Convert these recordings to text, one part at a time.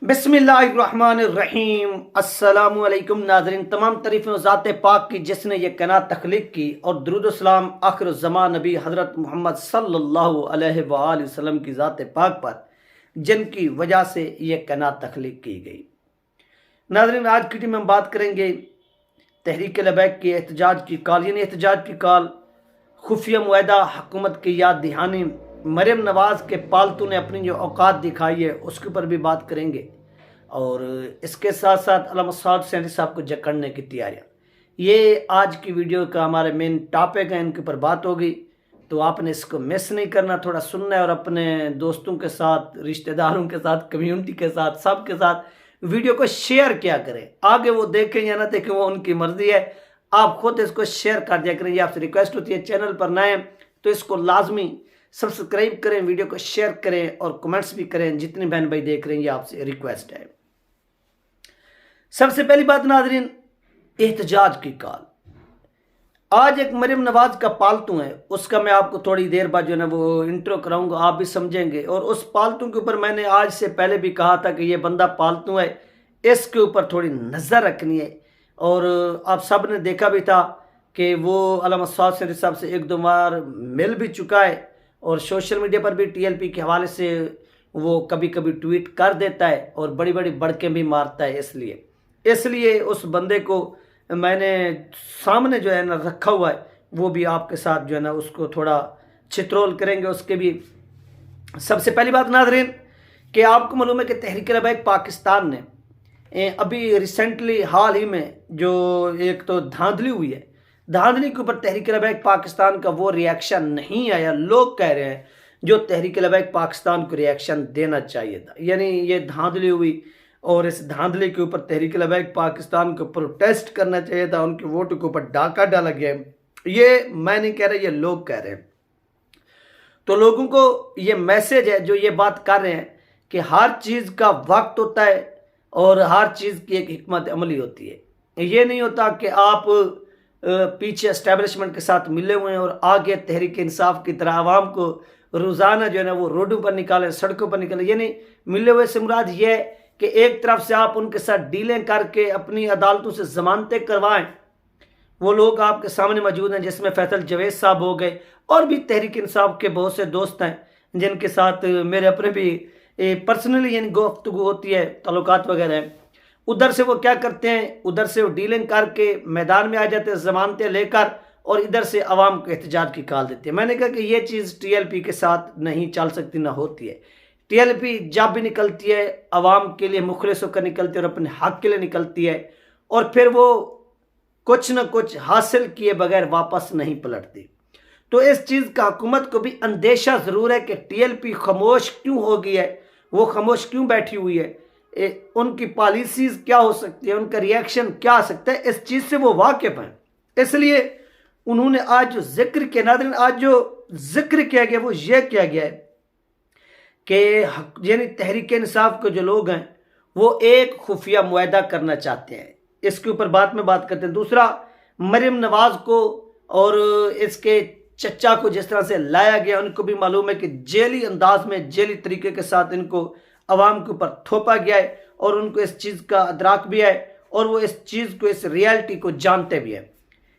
बिस्मिल्लाहिर्रहमानिर्रहीम। अस्सलामुअलैकुम नाज़रीन, तमाम तारीफ़ें ज़ात पाक की जिसने ये कायनात तख्लीक की, और दुरूद सलाम आखिर ज़मान नबी हज़रत मोहम्मद सल्लल्लाहु अलैहि वसल्लम की ज़ात पाक पर जिनकी वजह से ये कायनात तख्लीक की गई। नाज़रीन, आज की टीम में हम बात करेंगे तहरीक लबैक की एहतजाज की कॉल, यानी एहतजाज की कॉल, खुफिया मुआहदा, हुकूमत की याद दहानी, मरियम नवाज़ के पालतू ने अपनी जो औकात दिखाई है उसके ऊपर भी बात करेंगे, और इसके साथ साथ अल्लामा साद हुसैनी साहब को जकड़ने की तैयारियाँ। ये आज की वीडियो का हमारे मेन टॉपिक है, इनके ऊपर बात होगी, तो आपने इसको मिस नहीं करना, थोड़ा सुनना है और अपने दोस्तों के साथ, रिश्तेदारों के साथ, कम्युनिटी के साथ, सबके साथ वीडियो को शेयर किया करें। आगे वो देखें या ना देखें वो उनकी मर्जी है, आप खुद इसको शेयर कर दिया करें। ये आपसे रिक्वेस्ट होती है। चैनल पर नए तो इसको लाजमी सब्सक्राइब करें, वीडियो को शेयर करें और कमेंट्स भी करें। जितने बहन भाई देख रहे हैं, ये आपसे रिक्वेस्ट है। सबसे पहली बात नाजरीन, एहतजाज की कॉल। आज एक मरियम नवाज का पालतू है, उसका मैं आपको थोड़ी देर बाद जो है ना वो इंट्रो कराऊंगा, आप भी समझेंगे। और उस पालतू के ऊपर मैंने आज से पहले भी कहा था कि ये बंदा पालतू है, इसके ऊपर थोड़ी नज़र रखनी है। और आप सब ने देखा भी था कि वो अल्लामा साद हुसैनी साहब से एक दो बार मिल भी चुका है, और सोशल मीडिया पर भी टीएलपी के हवाले से वो कभी कभी ट्वीट कर देता है और बड़ी बड़ी बड़कें भी मारता है। इसलिए उस बंदे को मैंने सामने जो है ना रखा हुआ है, वो भी आपके साथ जो है ना उसको थोड़ा चित्रोल करेंगे उसके भी। सबसे पहली बात नाज़रीन कि आपको मालूम है कि तहरीक लबैक पाकिस्तान ने अभी रिसेंटली हाल ही में जो एक तो धांधली हुई है, धांधली के ऊपर तहरीक लबैक पाकिस्तान का वो रिएक्शन नहीं आया। लोग कह रहे हैं जो तहरीक लबैक पाकिस्तान को रिएक्शन देना चाहिए था, यानी ये धांधली हुई और इस धांधली के ऊपर तहरीक लबैक पाकिस्तान को प्रोटेस्ट करना चाहिए था, उनके वोट के ऊपर डाका डाला गया। ये मैं नहीं कह रहा, ये लोग कह रहे हैं। तो लोगों को ये मैसेज है जो ये बात कर रहे हैं कि हर चीज़ का वक्त होता है और हर चीज़ की एक हिकमत अमली होती है। ये नहीं होता कि आप पीछे एस्टेब्लिशमेंट के साथ मिले हुए हैं और आगे तहरीक इंसाफ की तरह आवाम को रोज़ाना जो है ना वो रोडों पर निकालें, सड़कों पर निकालें। यानी मिले हुए से मुराद ये है कि एक तरफ से आप उनके साथ डीलें करके अपनी अदालतों से जमानतें करवाएं। वो लोग आपके सामने मौजूद हैं, जिसमें फैसल जवेद साहब हो गए, और भी तहरीक इंसाफ के बहुत से दोस्त हैं जिनके साथ मेरे अपने भी पर्सनली यानी गुफ्तगू होती है, ताल्लुकात वगैरह हैं। उधर से वो क्या करते हैं, उधर से वो डीलिंग करके मैदान में आ जाते हैं जमानतें लेकर, और इधर से आवाम को एहतजाज की कॉल देते हैं। मैंने कहा कि ये चीज़ टीएलपी के साथ नहीं चल सकती, ना होती है। टीएलपी जब भी निकलती है आवाम के लिए मुखलिस होकर निकलती है और अपने हक के लिए निकलती है, और फिर वो कुछ न कुछ हासिल किए बगैर वापस नहीं पलटती। तो इस चीज़ का हुकूमत को भी अंदेशा ज़रूर है कि टीएलपी खामोश क्यों हो गई है, वो खामोश क्यों बैठी हुई है, उनकी पॉलिसीज़ क्या हो सकती है, उनका रिएक्शन क्या आ सकता है, इस चीज़ से वो वाकिफ हैं। इसलिए उन्होंने आज जो जिक्र किया नाज़रीन, आज जो जिक्र किया गया वो ये किया गया है कि यानी तहरीक इंसाफ के जो लोग हैं वो एक खुफिया मुआहदा करना चाहते हैं। इसके ऊपर में बात करते हैं। दूसरा, मरियम नवाज को और इसके चचा को जिस तरह से लाया गया, उनको भी मालूम है कि जेली अंदाज में, जेली तरीके के साथ इनको अवाम के ऊपर थोपा गया है, और उनको इस चीज़ का अदराक भी है और वो इस चीज़ को, इस रियलिटी को जानते भी हैं।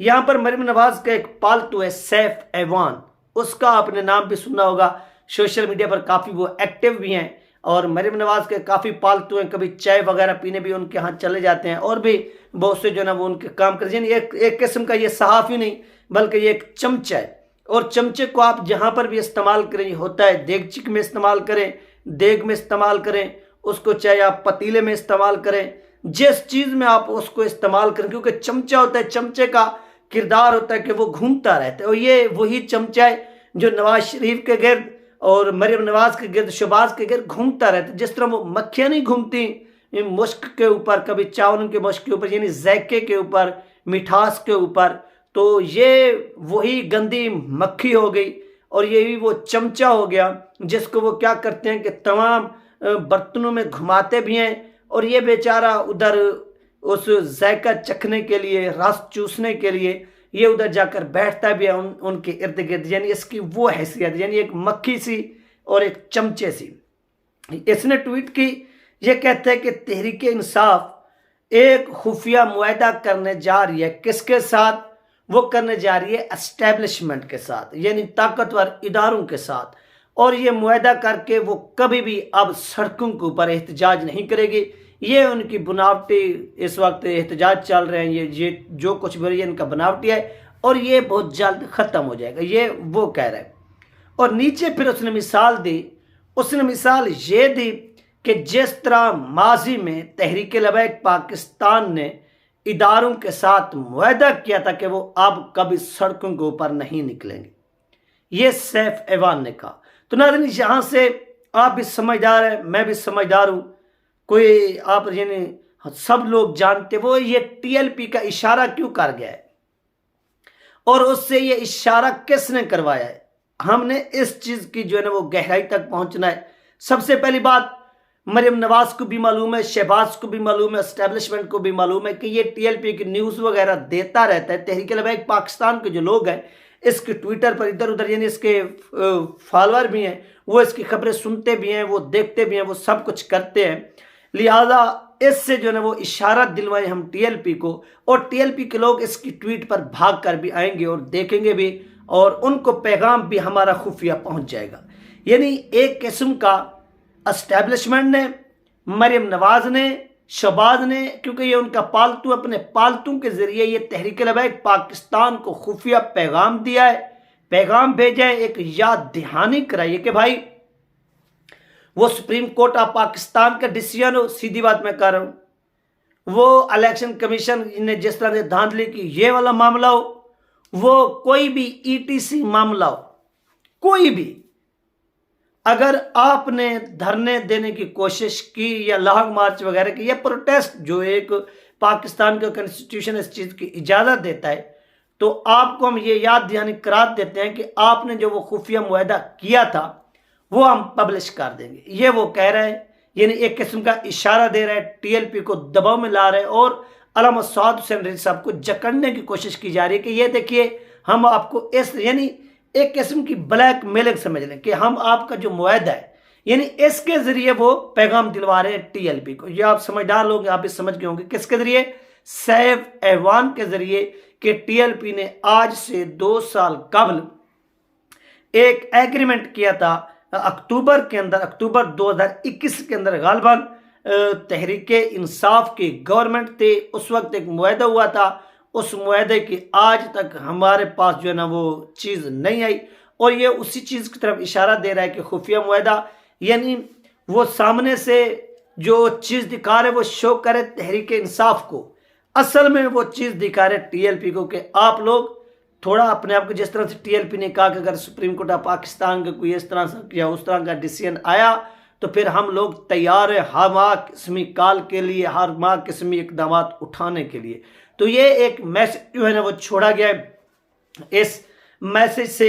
यहाँ पर मरियम नवाज का एक पालतू है सैफ ऐवान, उसका आपने नाम भी सुना होगा, सोशल मीडिया पर काफ़ी वो एक्टिव भी हैं, और मरियम नवाज के काफ़ी पालतू हैं, कभी चाय वगैरह पीने भी उनके यहाँ चले जाते हैं, और भी बहुत से जो ना वो उनके काम करते हैं। एक किस्म का ये सहाफ़ी नहीं बल्कि ये एक चमचा है, और चमचे को आप जहाँ पर भी इस्तेमाल करें, होता है देगचिक में इस्तेमाल करें, देग में इस्तेमाल करें उसको, चाहे आप पतीले में इस्तेमाल करें, जिस चीज़ में आप उसको इस्तेमाल करें, क्योंकि चमचा होता है, चमचे का किरदार होता है कि वो घूमता रहता है, और ये वही चमचा है जो नवाज शरीफ के गिर्द और मरियम नवाज के गिर्द, शहबाज के गिर्द घूमता रहता है। जिस तरह वो मक्खियाँ नहीं घूमती मुश्क के ऊपर, कभी चावल के मुश्क के ऊपर, यानी ज़ायके के ऊपर, मिठास के ऊपर, तो ये वही गंदी मक्खी हो गई, और ये भी वो चमचा हो गया जिसको वो क्या करते हैं कि तमाम बर्तनों में घुमाते भी हैं, और ये बेचारा उधर उस जायका चखने के लिए, रस चूसने के लिए ये उधर जाकर बैठता भी है उनके इर्द गिर्द। यानी इसकी वो हैसियत, यानी एक मक्खी सी और एक चमचे सी। इसने ट्वीट की, ये कहते हैं कि तहरीक इंसाफ एक खुफिया मुआहदा करने जा रही है। किसके साथ? वो करने जा रही है एस्टेब्लिशमेंट के साथ, यानी ताकतवर इदारों के साथ। और ये मुआहदा करके वो कभी भी अब सड़कों के ऊपर एहतजाज नहीं करेगी। ये उनकी बनावटी इस वक्त एहतजाज चल रहे हैं, ये जो कुछ भी है इनका बनावटी है और ये बहुत जल्द ख़त्म हो जाएगा, ये वो कह रहा है। और नीचे फिर उसने मिसाल दी, उसने मिसाल ये दी कि जिस तरह माजी में तहरीक लबैक पाकिस्तान ने इदारों के साथ मुआहदा किया था कि वो अब कभी सड़कों के ऊपर नहीं निकलेंगे, ये सैफ ऐवान ने कहा। तो नाज़रीन, यहाँ से आप भी समझदार हैं, मैं भी समझदार हूँ, कोई आप यानी सब लोग जानते वो ये टीएलपी का इशारा क्यों कर गया है और उससे ये इशारा किसने करवाया है। हमने इस चीज़ की जो है ना वो गहराई तक पहुंचना है। सबसे पहली बात, मरियम नवाज को भी मालूम है, शहबाज को भी मालूम है, एस्टेब्लिशमेंट को भी मालूम है कि ये टीएलपी की न्यूज़ वगैरह देता रहता है। तहरीक लबैक पाकिस्तान के जो लोग हैं इसके ट्विटर पर इधर उधर यानी इसके फॉलोअर भी हैं, वो इसकी खबरें सुनते भी हैं, वो देखते भी हैं, वो सब कुछ करते हैं। लिहाजा इससे जो है ना वो इशारा दिलवाए हम टीएलपी को, और टीएलपी के लोग इसकी ट्वीट पर भाग कर भी आएंगे और देखेंगे भी, और उनको पैगाम भी हमारा खुफिया पहुंच जाएगा। यानी एक किस्म का एस्टेब्लिशमेंट ने, मरियम नवाज ने, शहबाज ने, क्योंकि ये उनका पालतू, अपने पालतू के जरिए ये तहरीक लबैक पाकिस्तान को खुफिया पैगाम दिया है, पैगाम भेजा है, एक याद दहानी कराई है कि भाई वो सुप्रीम कोर्ट ऑफ पाकिस्तान का डिसीजन हो, सीधी बात मैं कर रहा हूं, वो इलेक्शन कमीशन ने जिस तरह से धांधली की ये वाला मामला हो, वो कोई भी ईटीसी मामला हो, कोई भी अगर आपने धरने देने की कोशिश की या लॉन्ग मार्च वगैरह की या प्रोटेस्ट, जो एक पाकिस्तान का कॉन्स्टिट्यूशन इस चीज़ की इजाज़त देता है, तो आपको हम ये याद दहानी करा देते हैं कि आपने जो वो खुफिया मुआहदा किया था वो हम पब्लिश कर देंगे। ये वो कह रहा है, यानी एक किस्म का इशारा दे रहा है, टीएलपी को दबाव में ला रहा है और अल्लामा सआद हुसैन रिजवी साहब को जकड़ने की कोशिश की जा रही है कि ये देखिए हम आपको इस, यानी एक किस्म की ब्लैक मेलिंग समझ लें कि हम आपका जो मुआहदा है, यानी इसके जरिए वो पैगाम दिलवा रहे हैं टीएलपी को। ये आप समझदार लोग आप भी समझ गए होंगे किसके जरिए, सैफ ऐवान के जरिए, कि टीएलपी ने आज से 2 साल कबल एक एग्रीमेंट किया था अक्टूबर के अंदर, अक्टूबर 2021 के अंदर गालिबन तहरीक इंसाफ की गवर्नमेंट थे, उस वक्त एक मुआहदा हुआ था। उस मुआहदे की आज तक हमारे पास जो है ना वो चीज़ नहीं आई, और ये उसी चीज़ की तरफ इशारा दे रहा है कि खुफिया मुआहदा, यानी वो सामने से जो चीज़ दिखा रहे वो शो करे तहरीक इंसाफ को, असल में वो चीज़ दिखा रहे टीएलपी को कि आप लोग थोड़ा अपने आप को, जिस तरह से टीएलपी ने कहा कि अगर सुप्रीम कोर्ट ऑफ पाकिस्तान का कोई इस तरह से या उस तरह का डिसीजन आया तो फिर हम लोग तैयार है हर माह किस्मी काल के लिए, हर माह किस्मी इकदाम उठाने के लिए। तो ये एक मैसेज जो है ना वो छोड़ा गया है। इस मैसेज से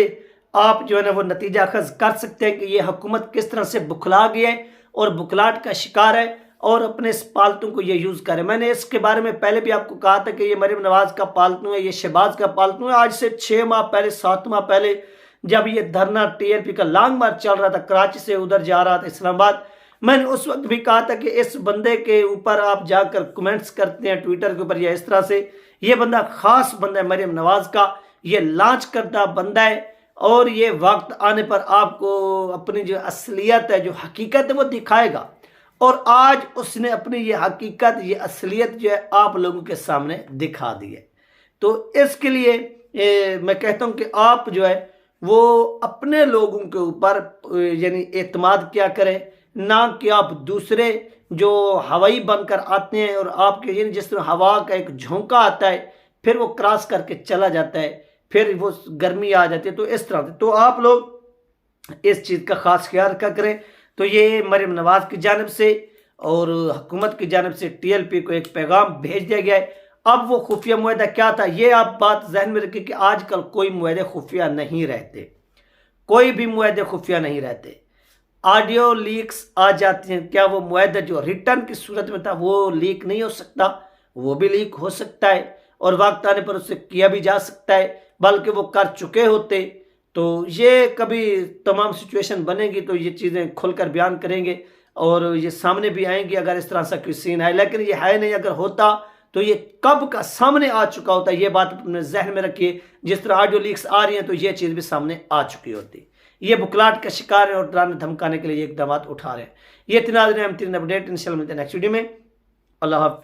आप जो है ना वो नतीजा अखज़ कर सकते हैं कि ये हुकूमत किस तरह से बुखला गई है और बुखलाहट का शिकार है और अपने इस पालतू को ये यूज़ करे। मैंने इसके बारे में पहले भी आपको कहा था कि ये मरियम नवाज का पालतू है, ये शहबाज का पालतू है। आज से 6 माह पहले, 7 माह पहले जब ये धरना टीएलपी का लॉन्ग मार्च चल रहा था, कराची से उधर जा रहा था इस्लामाबाद, मैंने उस वक्त भी कहा था कि इस बंदे के ऊपर आप जाकर कमेंट्स करते हैं ट्विटर के ऊपर या इस तरह से, ये बंदा ख़ास बंदा है मरियम नवाज का, ये लॉन्च करता बंदा है और ये वक्त आने पर आपको अपनी जो असलियत है, जो हकीकत है वो दिखाएगा। और आज उसने अपनी ये हकीकत, ये असलियत जो है आप लोगों के सामने दिखा दी है। तो इसके लिए मैं कहता हूँ कि आप जो है वो अपने लोगों के ऊपर यानी एतमाद क्या करें, ना कि आप दूसरे जो हवाई बनकर आते हैं और आपके यानी जिस तरह हवा का एक झोंका आता है फिर वो क्रॉस करके चला जाता है, फिर वो गर्मी आ जाती है, तो इस तरह से तो आप लोग इस चीज़ का ख़ास ख्याल रखा करें। तो ये मरियम नवाज की जानिब से और हुकूमत की जानिब से टीएलपी को एक पैगाम भेज दिया गया है। अब वो खुफिया मुआहदा क्या था, ये आप बात जहन में रखिए कि आजकल कोई मुआहदे खुफिया नहीं रहते, कोई भी मुआहदे खुफिया नहीं रहते। ऑडियो लीक्स आ जाती हैं, क्या वो मुआहदा जो रिटर्न की सूरत में था वो लीक नहीं हो सकता? वो भी लीक हो सकता है और वक्त आने पर उससे किया भी जा सकता है, बल्कि वो कर चुके होते। तो ये कभी तमाम सिचुएशन बनेगी तो ये चीज़ें खुलकर बयान करेंगे। और ये सामने भी आएंगे अगर इस तरह सा कोई सीन है, लेकिन ये है नहीं। अगर होता तो ये कब का सामने आ चुका होता, ये बात अपने जहन में रखिए। जिस तरह ऑडियो लीक्स आ रही हैं तो ये चीज़ भी सामने आ चुकी होती। ये बुकलाट का शिकार है और डराने धमकाने के लिए ये इकदाम उठा रहे हैं। ये इतना हम 3 अपडेट इंशाल्लाह मिलते हैं नेक्स्ट वीडियो में। अल्लाह हाफ़िज़।